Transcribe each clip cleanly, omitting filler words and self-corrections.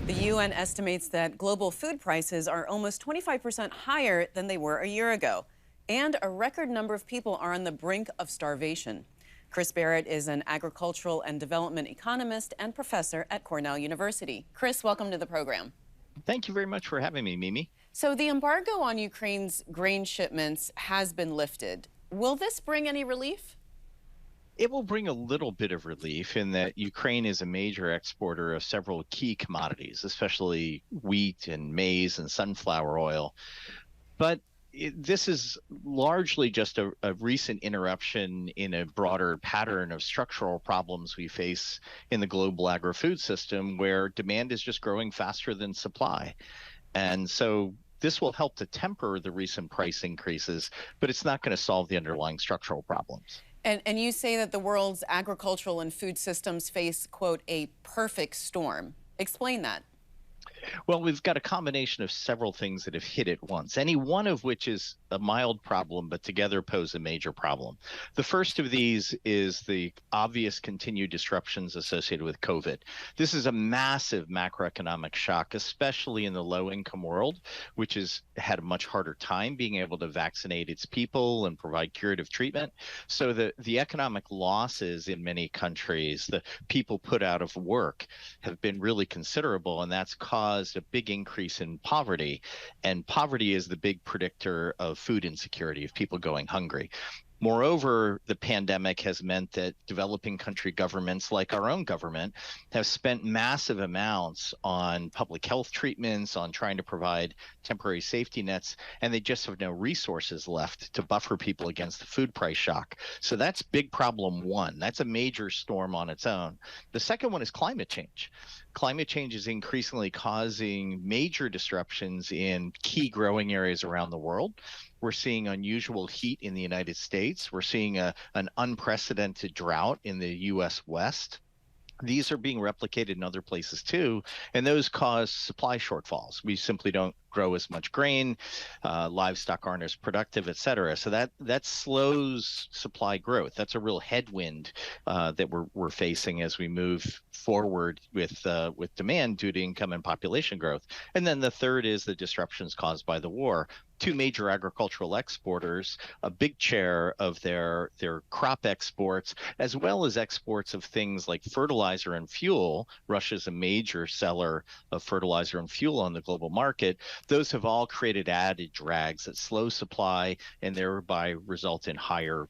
The UN estimates that global food prices are almost 25% higher than they were a year ago, and a record number of people are on the brink of starvation. Chris Barrett is an agricultural and development economist and professor at Cornell University. Chris, welcome to the program. Thank you very much for having me, Mimi. So the embargo on Ukraine's grain shipments has been lifted. Will this bring any relief? It will bring a little bit of relief in that Ukraine is a major exporter of several key commodities, especially wheat and maize and sunflower oil. But this is largely just a recent interruption in a broader pattern of structural problems we face in the global agri-food system, where demand is just growing faster than supply. And so this will help to temper the recent price increases, but it's not going to solve the underlying structural problems. And you say that the world's agricultural and food systems face, quote, a perfect storm. Explain that. Well, we've got a combination of several things that have hit at once, any one of which is a mild problem, but together pose a major problem. The first of these is the obvious continued disruptions associated with COVID. This is a massive macroeconomic shock, especially in the low-income world, which has had a much harder time being able to vaccinate its people and provide curative treatment. So the economic losses in many countries, the people put out of work, have been really considerable, and that's caused a big increase in poverty, and poverty is the big predictor of food insecurity, of people going hungry. Moreover, the pandemic has meant that developing country governments, like our own government, have spent massive amounts on public health treatments, on trying to provide temporary safety nets, and they just have no resources left to buffer people against the food price shock. So that's big problem one. That's a major storm on its own. The second one is climate change. Climate change is increasingly causing major disruptions in key growing areas around the world. We're seeing unusual heat in the United States. We're seeing an unprecedented drought in the U.S. West. These are being replicated in other places too, and those cause supply shortfalls. We simply don't grow as much grain, livestock aren't as productive, et cetera. So that slows supply growth. That's a real headwind that we're facing as we move forward with demand due to income and population growth. And then the third is the disruptions caused by the war. Two major agricultural exporters, a big share of their crop exports, as well as exports of things like fertilizer and fuel. Russia's a major seller of fertilizer and fuel on the global market. Those have all created added drags that slow supply and thereby result in higher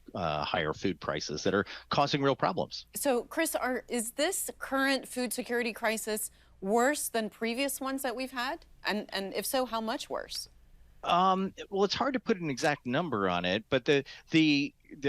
food prices that are causing real problems. So, Chris, is this current food security crisis worse than previous ones that we've had? And if so, how much worse? Well, it's hard to put an exact number on it, but the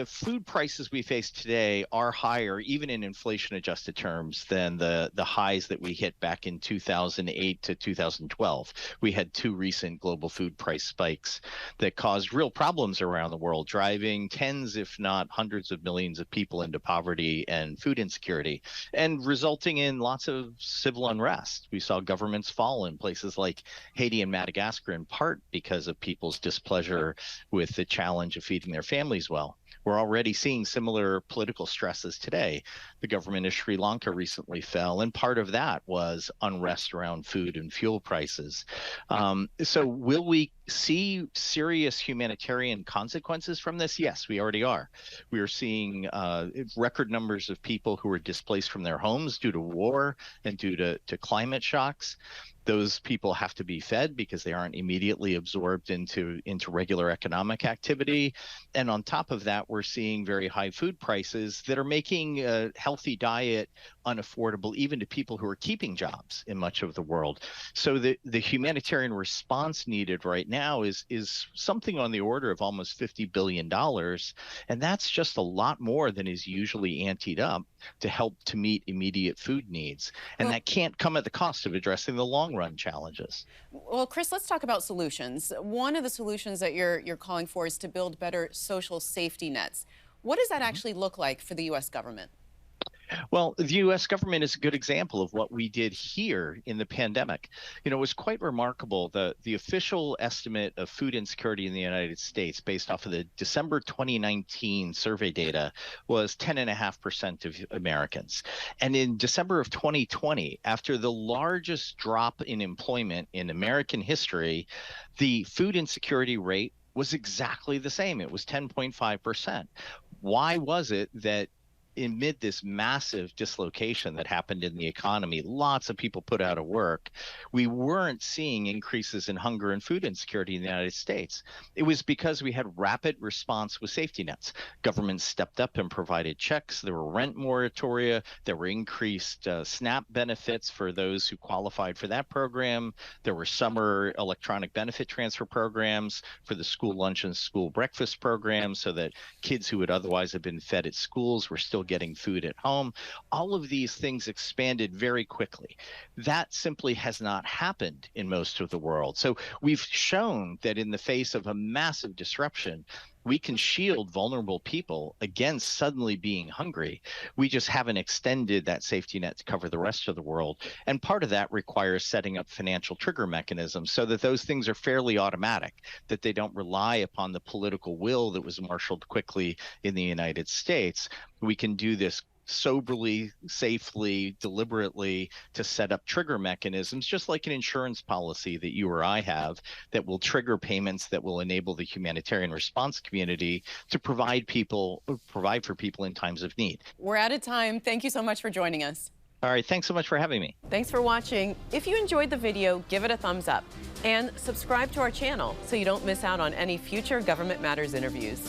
food prices we face today are higher, even in inflation-adjusted terms, than the highs that we hit back in 2008 to 2012. We had two recent global food price spikes that caused real problems around the world, driving tens, if not hundreds of millions of people into poverty and food insecurity, and resulting in lots of civil unrest. We saw governments fall in places like Haiti and Madagascar, in part because of people's displeasure with the challenge of feeding their families well. We're already seeing similar political stresses today. The government of Sri Lanka recently fell, and part of that was unrest around food and fuel prices. So will we see serious humanitarian consequences from this? Yes, we already are. We are seeing record numbers of people who are displaced from their homes due to war and due to climate shocks. Those people have to be fed because they aren't immediately absorbed into regular economic activity. And on top of that, we're seeing very high food prices that are making a healthy diet unaffordable even to people who are keeping jobs in much of the world. So the humanitarian response needed right now is something on the order of almost $50 billion. And that's just a lot more than is usually anteed up to help to meet immediate food needs. And that can't come at the cost of addressing the long run challenges. Well, Chris, let's talk about solutions. One of the solutions that you're calling for is to build better social safety nets. What does that actually look like for the U.S. government? Well, the U.S. government is a good example of what we did here in the pandemic. It was quite remarkable. The official estimate of food insecurity in the United States, based off of the December 2019 survey data, was 10.5% of Americans. And in December of 2020, after the largest drop in employment in American history, the food insecurity rate was exactly the same. It was 10.5%. Why was it that amid this massive dislocation that happened in the economy, lots of people put out of work, we weren't seeing increases in hunger and food insecurity in the United States? It was because we had rapid response with safety nets. Government stepped up and provided checks. There were rent moratoria. There were increased SNAP benefits for those who qualified for that program. There were summer electronic benefit transfer programs for the school lunch and school breakfast programs, so that kids who would otherwise have been fed at schools were still getting food at home. All of these things expanded very quickly. That simply has not happened in most of the world. So we've shown that in the face of a massive disruption, we can shield vulnerable people against suddenly being hungry. We just haven't extended that safety net to cover the rest of the world. And part of that requires setting up financial trigger mechanisms so that those things are fairly automatic, that they don't rely upon the political will that was marshaled quickly in the United States. We can do this soberly, safely, deliberately, to set up trigger mechanisms, just like an insurance policy that you or I have, that will trigger payments that will enable the humanitarian response community to provide for people in times of need. We're out of time. Thank you so much for joining us. All right, thanks so much for having me. Thanks for watching. If you enjoyed the video, give it a thumbs up and subscribe to our channel so you don't miss out on any future Government Matters interviews.